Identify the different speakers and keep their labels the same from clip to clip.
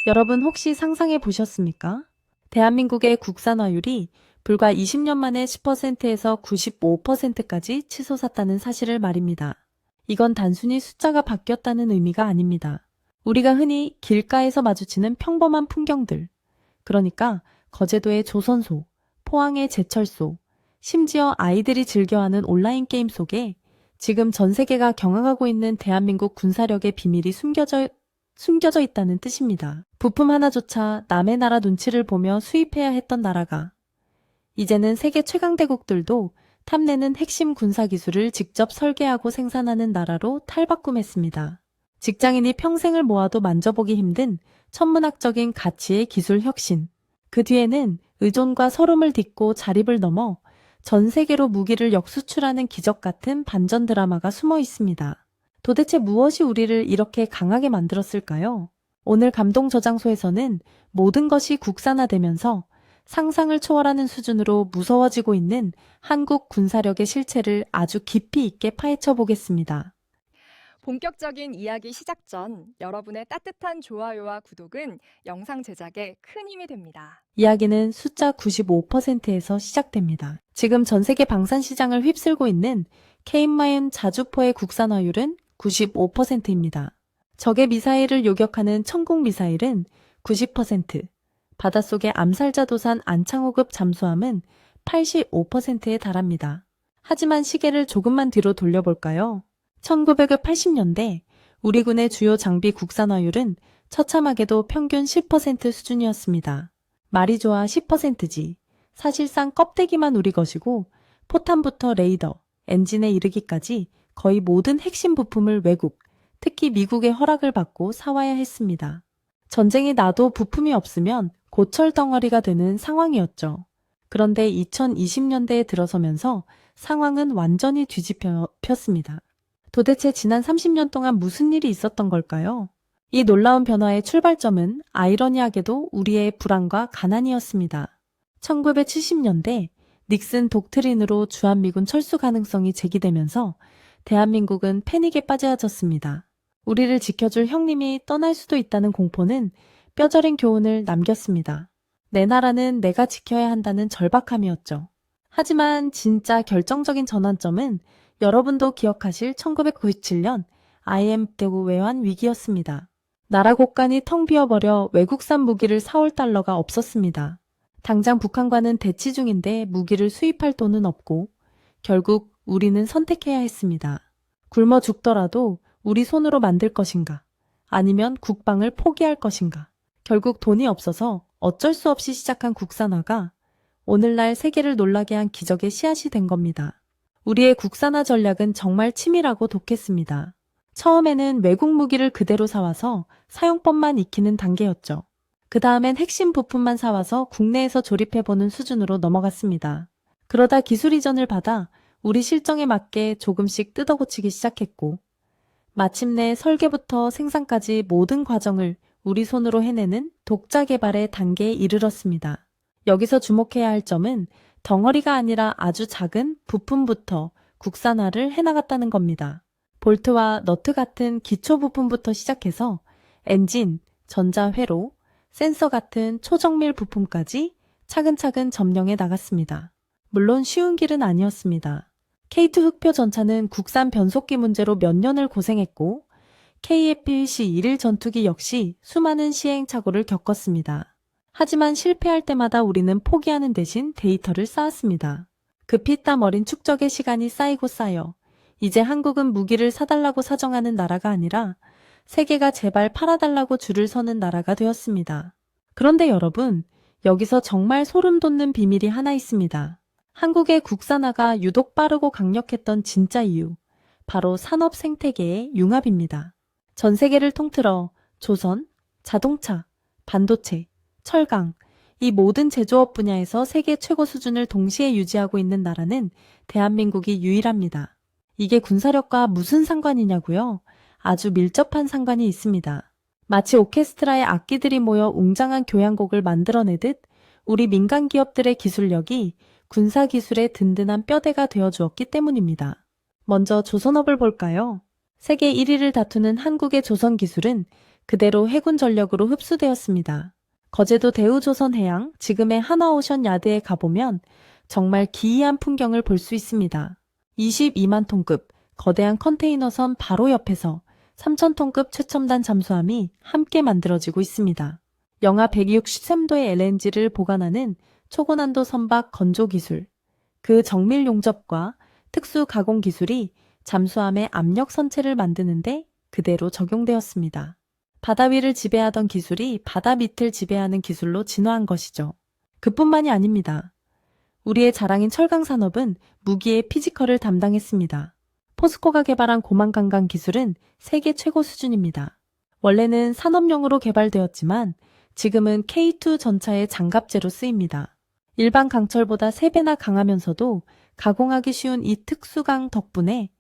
Speaker 1: 여러분 혹시 상상해 보셨습니까? 대한민국의 국산화율이 불과 20년 만에 10%에서 95%까지 치솟았다는 사실을 말입니다. 이건 단순히 숫자가 바뀌었다는 의미가 아닙니다. 우리가 흔히 길가에서 마주치는 평범한 풍경들, 그러니까 거제도의 조선소, 포항의 제철소, 심지어 아이들이 즐겨하는 온라인 게임 속에 지금 전 세계가 경악하고 있는 대한민국 군사력의 비밀이 숨겨져 있다는 뜻입니다. 부품 하나조차 남의 나라 눈치를 보며 수입해야 했던 나라가 이제는 세계 최강대국들도 탐내는 핵심 군사기술을 직접 설계하고 생산하는 나라로 탈바꿈했습니다. 직장인이 평생을 모아도 만져보기 힘든 천문학적인 가치의 기술 혁신. 그 뒤에는 의존과 서름을 딛고 자립을 넘어 전 세계로 무기를 역수출하는 기적 같은 반전 드라마가 숨어 있습니다. 도대체 무엇이 우리를 이렇게 강하게 만들었을까요? 오늘 감동 저장소에서는 모든 것이 국산화되면서 상상을 초월하는 수준으로 무서워지고 있는 한국 군사력의 실체를 아주 깊이 있게 파헤쳐 보겠습니다.
Speaker 2: 본격적인 이야기 시작 전 여러분의 따뜻한 좋아요와 구독은 영상 제작에 큰 힘이 됩니다.
Speaker 1: 이야기는 숫자 95%에서 시작됩니다. 지금 전 세계 방산 시장을 휩쓸고 있는 K-9 자주포의 국산화율은 95%입니다. 적의 미사일을 요격하는 천국 미사일은 90%, 바닷속의 암살자 도산 안창호급 잠수함은 85%에 달합니다. 하지만 시계를 조금만 뒤로 돌려볼까요? 1980년대 우리 군의 주요 장비 국산화율은 처참하게도 평균 10% 수준이었습니다. 말이 좋아 10%지. 사실상 껍데기만 우리 것이고 포탄부터 레이더, 엔진에 이르기까지 거의 모든 핵심 부품을 외국, 특히 미국의 허락을 받고 사와야 했습니다. 전쟁이 나도 부품이 없으면 고철 덩어리가 되는 상황이었죠. 그런데 2020년대에 들어서면서 상황은 완전히 뒤집혔습니다. 도대체 지난 30년 동안 무슨 일이 있었던 걸까요? 이 놀라운 변화의 출발점은 아이러니하게도 우리의 불안과 가난이었습니다. 1970년대 닉슨 독트린으로 주한미군 철수 가능성이 제기되면서 대한민국은 패닉에 빠져졌습니다. 우리를 지켜줄 형님이 떠날 수도 있다는 공포는 뼈저린 교훈을 남겼습니다. 내 나라는 내가 지켜야 한다는 절박함이었죠. 하지만 진짜 결정적인 전환점은 여러분도 기억하실 1997년 IMF 외환 위기였습니다. 나라 곳간이 텅 비어버려 외국산 무기를 사올 달러가 없었습니다. 당장 북한과는 대치 중인데 무기를 수입할 돈은 없고 결국 우리는 선택해야 했습니다. 굶어 죽더라도 우리 손으로 만들 것인가 아니면 국방을 포기할 것인가. 결국 돈이 없어서 어쩔 수 없이 시작한 국산화가 오늘날 세계를 놀라게 한 기적의 씨앗이 된 겁니다. 우리의 국산화 전략은 정말 치밀하고 독했습니다. 처음에는 외국 무기를 그대로 사와서 사용법만 익히는 단계였죠. 그 다음엔 핵심 부품만 사와서 국내에서 조립해보는 수준으로 넘어갔습니다. 그러다 기술 이전을 받아 우리 실정에 맞게 조금씩 뜯어고치기 시작했고 마침내 설계부터 생산까지 모든 과정을 우리 손으로 해내는 독자 개발의 단계에 이르렀습니다. 여기서 주목해야 할 점은 덩어리가 아니라 아주 작은 부품부터 국산화를 해나갔다는 겁니다. 볼트와 너트 같은 기초 부품부터 시작해서 엔진, 전자회로, 센서 같은 초정밀 부품까지 차근차근 점령해 나갔습니다. 물론 쉬운 길은 아니었습니다. K2 흑표 전차는 국산 변속기 문제로 몇 년을 고생했고 KF-11 일일 전투기 역시 수많은 시행착오를 겪었습니다. 하지만 실패할 때마다 우리는 포기하는 대신 데이터를 쌓았습니다. 그 피땀 어린 축적의 시간이 쌓이고 쌓여 이제 한국은 무기를 사달라고 사정하는 나라가 아니라 세계가 제발 팔아달라고 줄을 서는 나라가 되었습니다. 그런데 여러분, 여기서 정말 소름 돋는 비밀이 하나 있습니다. 한국의 국산화가 유독 빠르고 강력했던 진짜 이유, 바로 산업 생태계의 융합입니다. 전 세계를 통틀어 조선, 자동차, 반도체, 철강, 이 모든 제조업 분야에서 세계 최고 수준을 동시에 유지하고 있는 나라는 대한민국이 유일합니다. 이게 군사력과 무슨 상관이냐고요? 아주 밀접한 상관이 있습니다. 마치 오케스트라의 악기들이 모여 웅장한 교향곡을 만들어내듯 우리 민간 기업들의 기술력이 군사기술의 든든한 뼈대가 되어주었기 때문입니다. 먼저 조선업을 볼까요? 세계 1위를 다투는 한국의 조선 기술은 그대로 해군 전력으로 흡수되었습니다. 거제도 대우조선해양, 지금의 하나오션 야드에 가보면 정말 기이한 풍경을 볼 수 있습니다. 22만 톤급 거대한 컨테이너선 바로 옆에서 3,000톤급 최첨단 잠수함이 함께 만들어지고 있습니다. 영하 163도의 LNG를 보관하는 초고난도 선박 건조 기술, 그 정밀 용접과 특수 가공 기술이 잠수함의 압력 선체를 만드는데 그대로 적용되었습니다. 바다 위를 지배하던 기술이 바다 밑을 지배하는 기술로 진화한 것이죠. 그뿐만이 아닙니다. 우리의 자랑인 철강 산업은 무기의 피지컬을 담당했습니다. 포스코가 개발한 고만강강 기술은 세계 최고 수준입니다. 원래는 산업용으로 개발되었지만 지금은 K2 전차의 장갑재로 쓰입니다. 일반 강철보다 3배나 강하면서도 가공하기 쉬운 이 특수강 덕분에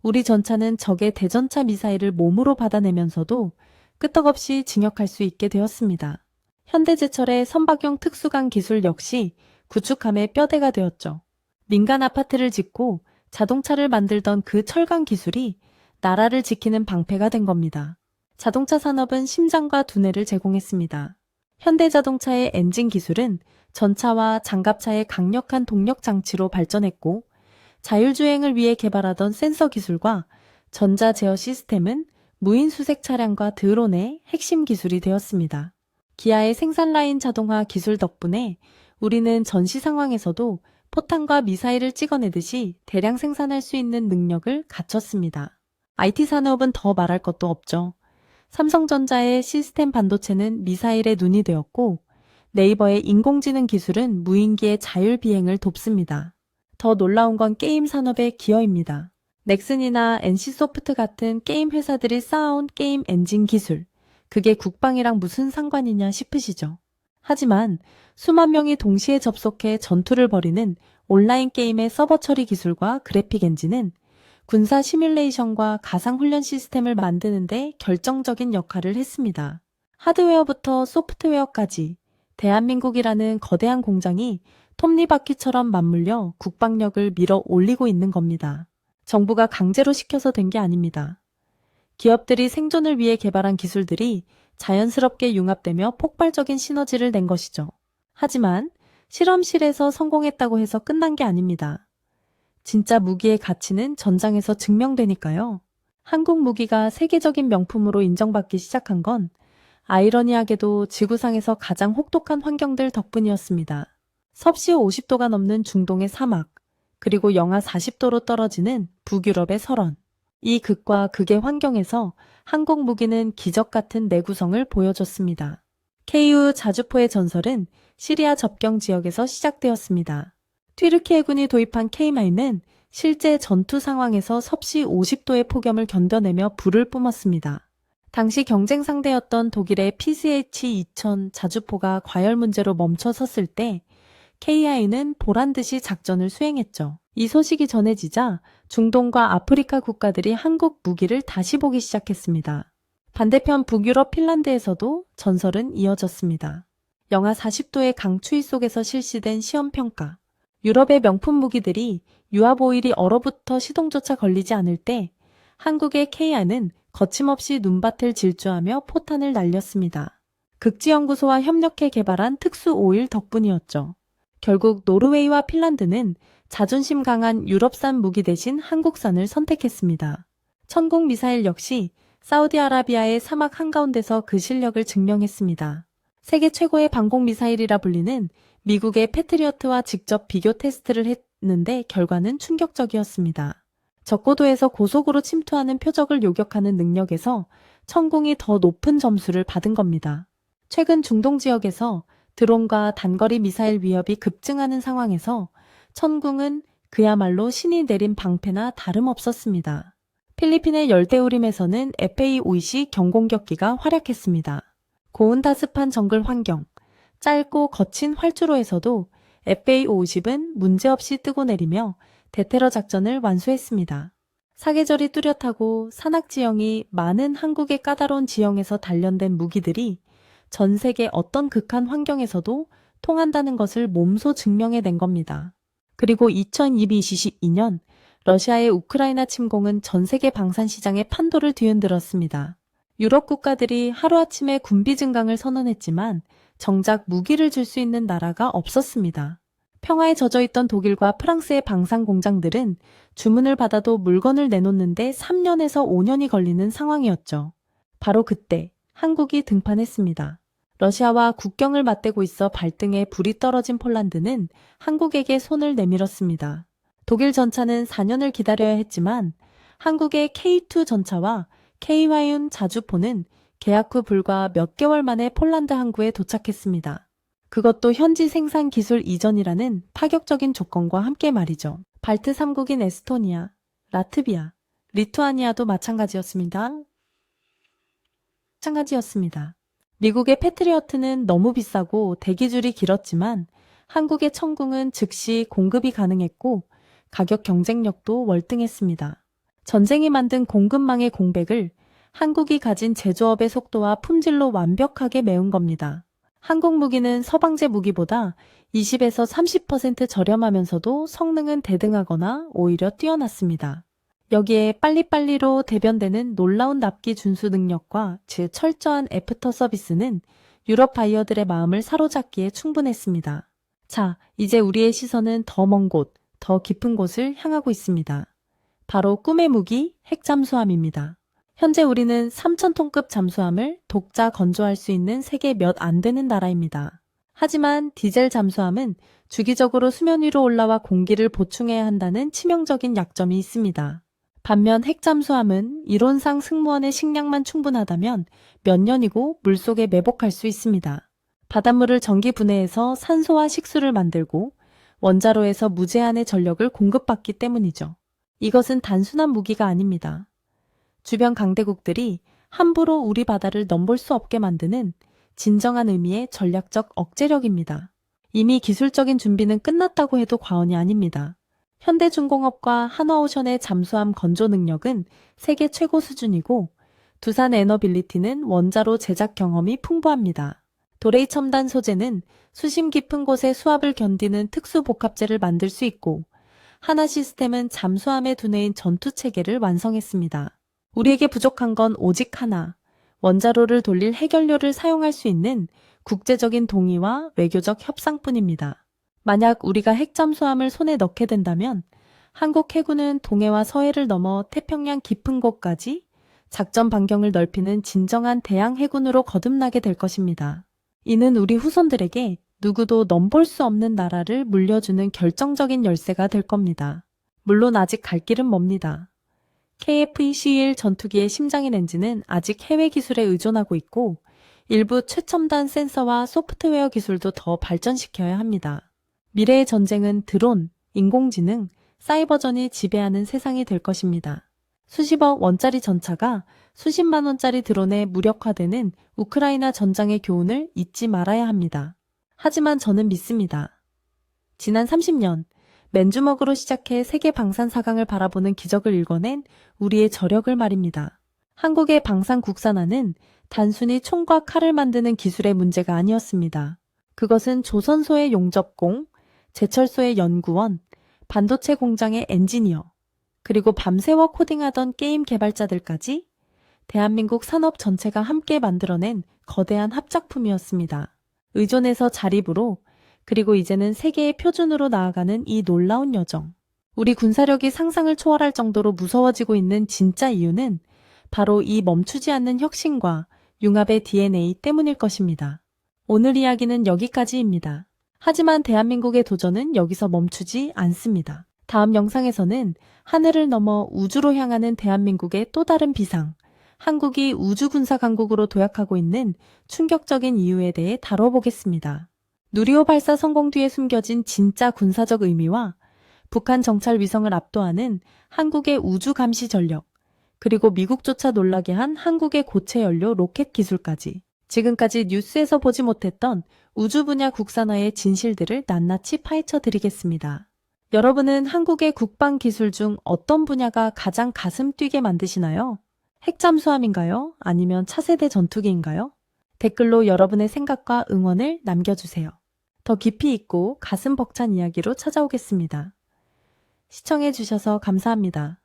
Speaker 1: 우리 전차는 적의 대전차 미사일을 몸으로 받아내면서도 끄떡없이 진역할 수 있게 되었습니다. 현대제철의 선박용 특수강 기술 역시 구축함의 뼈대가 되었죠. 민간 아파트를 짓고 자동차를 만들던 그 철강 기술이 나라를 지키는 방패가 된 겁니다. 자동차 산업은 심장과 두뇌를 제공했습니다. 현대자동차의 엔진 기술은 전차와 장갑차의 강력한 동력 장치로 발전했고, 자율주행을 위해 개발하던 센서 기술과 전자 제어 시스템은 무인 수색 차량과 드론의 핵심 기술이 되었습니다. 기아의 생산 라인 자동화 기술 덕분에 우리는 전시 상황에서도 포탄과 미사일을 찍어내듯이 대량 생산할 수 있는 능력을 갖췄습니다. IT 산업은 더 말할 것도 없죠. 삼성전자의 시스템 반도체는 미사일의 눈이 되었고, 네이버의 인공지능 기술은 무인기의 자율 비행을 돕습니다. 더 놀라운 건 게임 산업의 기여입니다. 넥슨이나 NC소프트 같은 게임 회사들이 쌓아온 게임 엔진 기술, 그게 국방이랑 무슨 상관이냐 싶으시죠? 하지만 수만 명이 동시에 접속해 전투를 벌이는 온라인 게임의 서버 처리 기술과 그래픽 엔진은 군사 시뮬레이션과 가상 훈련 시스템을 만드는 데 결정적인 역할을 했습니다. 하드웨어부터 소프트웨어까지 대한민국이라는 거대한 공장이 톱니바퀴처럼 맞물려 국방력을 밀어 올리고 있는 겁니다. 정부가 강제로 시켜서 된 게 아닙니다. 기업들이 생존을 위해 개발한 기술들이 자연스럽게 융합되며 폭발적인 시너지를 낸 것이죠. 하지만 실험실에서 성공했다고 해서 끝난 게 아닙니다. 진짜 무기의 가치는 전장에서 증명되니까요. 한국 무기가 세계적인 명품으로 인정받기 시작한 건 아이러니하게도 지구상에서 가장 혹독한 환경들 덕분이었습니다. 섭씨 50도가 넘는 중동의 사막, 그리고 영하 40도로 떨어지는 북유럽의 설원. 이 극과 극의 환경에서 한국 무기는 기적 같은 내구성을 보여줬습니다. KU 자주포의 전설은 시리아 접경 지역에서 시작되었습니다. 튀르키 해군이 도입한 K마인은 실제 전투 상황에서 섭씨 50도의 폭염을 견뎌내며 불을 뿜었습니다. 당시 경쟁 상대였던 독일의 PCH-2000 자주포가 과열 문제로 멈춰 섰을 때 KI는 보란듯이 작전을 수행했죠. 이 소식이 전해지자 중동과 아프리카 국가들이 한국 무기를 다시 보기 시작했습니다. 반대편 북유럽 핀란드에서도 전설은 이어졌습니다. 영하 40도의 강추위 속에서 실시된 시험평가. 유럽의 명품 무기들이 유압 오일이 얼어붙어 시동조차 걸리지 않을 때 한국의 KI는 거침없이 눈밭을 질주하며 포탄을 날렸습니다. 극지연구소와 협력해 개발한 특수 오일 덕분이었죠. 결국 노르웨이와 핀란드는 자존심 강한 유럽산 무기 대신 한국산을 선택했습니다. 천국 미사일 역시 사우디아라비아의 사막 한가운데서 그 실력을 증명했습니다. 세계 최고의 방공 미사일이라 불리는 미국의 패트리어트와 직접 비교 테스트를 했는데 결과는 충격적이었습니다. 적고도에서 고속으로 침투하는 표적을 요격하는 능력에서 천궁이 더 높은 점수를 받은 겁니다. 최근 중동 지역에서 드론과 단거리 미사일 위협이 급증하는 상황에서 천궁은 그야말로 신이 내린 방패나 다름없었습니다. 필리핀의 열대우림에서는 FA-50 경공격기가 활약했습니다. 고온 다습한 정글 환경, 짧고 거친 활주로에서도 FA-50은 문제없이 뜨고 내리며 대테러 작전을 완수했습니다. 사계절이 뚜렷하고 산악지형이 많은 한국의 까다로운 지형에서 단련된 무기들이 전 세계 어떤 극한 환경에서도 통한다는 것을 몸소 증명해낸 겁니다. 그리고 2022년 러시아의 우크라이나 침공은 전 세계 방산 시장의 판도를 뒤흔들었습니다. 유럽 국가들이 하루아침에 군비 증강을 선언했지만 정작 무기를 줄 수 있는 나라가 없었습니다. 평화에 젖어있던 독일과 프랑스의 방산 공장들은 주문을 받아도 물건을 내놓는데 3년에서 5년이 걸리는 상황이었죠. 바로 그때 한국이 등판했습니다. 러시아와 국경을 맞대고 있어 발등에 불이 떨어진 폴란드는 한국에게 손을 내밀었습니다. 독일 전차는 4년을 기다려야 했지만 한국의 K2 전차와 K화윤 자주포는 계약 후 불과 몇 개월 만에 폴란드 항구에 도착했습니다. 그것도 현지 생산 기술 이전이라는 파격적인 조건과 함께 말이죠. 발트 3국인 에스토니아, 라트비아, 리투아니아도 마찬가지였습니다. 미국의 패트리어트는 너무 비싸고 대기줄이 길었지만 한국의 천궁은 즉시 공급이 가능했고 가격 경쟁력도 월등했습니다. 전쟁이 만든 공급망의 공백을 한국이 가진 제조업의 속도와 품질로 완벽하게 메운 겁니다. 한국 무기는 서방제 무기보다 20에서 30% 저렴하면서도 성능은 대등하거나 오히려 뛰어났습니다. 여기에 빨리빨리로 대변되는 놀라운 납기 준수 능력과 즉 철저한 애프터 서비스는 유럽 바이어들의 마음을 사로잡기에 충분했습니다. 자, 이제 우리의 시선은 더 먼 곳, 더 깊은 곳을 향하고 있습니다. 바로 꿈의 무기 핵잠수함입니다. 현재 우리는 3,000톤급 잠수함을 독자 건조할 수 있는 세계 몇 안 되는 나라입니다. 하지만 디젤 잠수함은 주기적으로 수면 위로 올라와 공기를 보충해야 한다는 치명적인 약점이 있습니다. 반면 핵잠수함은 이론상 승무원의 식량만 충분하다면 몇 년이고 물속에 매복할 수 있습니다. 바닷물을 전기 분해해서 산소와 식수를 만들고 원자로에서 무제한의 전력을 공급받기 때문이죠. 이것은 단순한 무기가 아닙니다. 주변 강대국들이 함부로 우리 바다를 넘볼 수 없게 만드는 진정한 의미의 전략적 억제력입니다. 이미 기술적인 준비는 끝났다고 해도 과언이 아닙니다. 현대중공업과 한화오션의 잠수함 건조 능력은 세계 최고 수준이고 두산 에너빌리티는 원자로 제작 경험이 풍부합니다. 도레이 첨단 소재는 수심 깊은 곳의 수압을 견디는 특수 복합재를 만들 수 있고 하나 시스템은 잠수함의 두뇌인 전투체계를 완성했습니다. 우리에게 부족한 건 오직 하나, 원자로를 돌릴 해결료를 사용할 수 있는 국제적인 동의와 외교적 협상뿐입니다. 만약 우리가 핵잠수함을 손에 넣게 된다면 한국 해군은 동해와 서해를 넘어 태평양 깊은 곳까지 작전 반경을 넓히는 진정한 대양 해군으로 거듭나게 될 것입니다. 이는 우리 후손들에게 누구도 넘볼 수 없는 나라를 물려주는 결정적인 열쇠가 될 겁니다. 물론 아직 갈 길은 멉니다. KF-21 전투기의 심장인 엔진은 아직 해외 기술에 의존하고 있고 일부 최첨단 센서와 소프트웨어 기술도 더 발전시켜야 합니다. 미래의 전쟁은 드론, 인공지능, 사이버전이 지배하는 세상이 될 것입니다. 수십억 원짜리 전차가 수십만 원짜리 드론에 무력화되는 우크라이나 전장의 교훈을 잊지 말아야 합니다. 하지만 저는 믿습니다. 지난 30년 맨주먹으로 시작해 세계 방산 4강을 바라보는 기적을 일궈낸 우리의 저력을 말입니다. 한국의 방산 국산화는 단순히 총과 칼을 만드는 기술의 문제가 아니었습니다. 그것은 조선소의 용접공, 제철소의 연구원, 반도체 공장의 엔지니어, 그리고 밤새워 코딩하던 게임 개발자들까지 대한민국 산업 전체가 함께 만들어낸 거대한 합작품이었습니다. 의존에서 자립으로 그리고 이제는 세계의 표준으로 나아가는 이 놀라운 여정. 우리 군사력이 상상을 초월할 정도로 무서워지고 있는 진짜 이유는 바로 이 멈추지 않는 혁신과 융합의 DNA 때문일 것입니다. 오늘 이야기는 여기까지입니다. 하지만 대한민국의 도전은 여기서 멈추지 않습니다. 다음 영상에서는 하늘을 넘어 우주로 향하는 대한민국의 또 다른 비상, 한국이 우주군사 강국으로 도약하고 있는 충격적인 이유에 대해 다뤄보겠습니다. 누리호 발사 성공 뒤에 숨겨진 진짜 군사적 의미와 북한 정찰 위성을 압도하는 한국의 우주 감시 전력, 그리고 미국조차 놀라게 한 한국의 고체 연료 로켓 기술까지 지금까지 뉴스에서 보지 못했던 우주 분야 국산화의 진실들을 낱낱이 파헤쳐 드리겠습니다. 여러분은 한국의 국방 기술 중 어떤 분야가 가장 가슴 뛰게 만드시나요? 핵잠수함인가요? 아니면 차세대 전투기인가요? 댓글로 여러분의 생각과 응원을 남겨주세요. 더 깊이 있고 가슴 벅찬 이야기로 찾아오겠습니다. 시청해주셔서 감사합니다.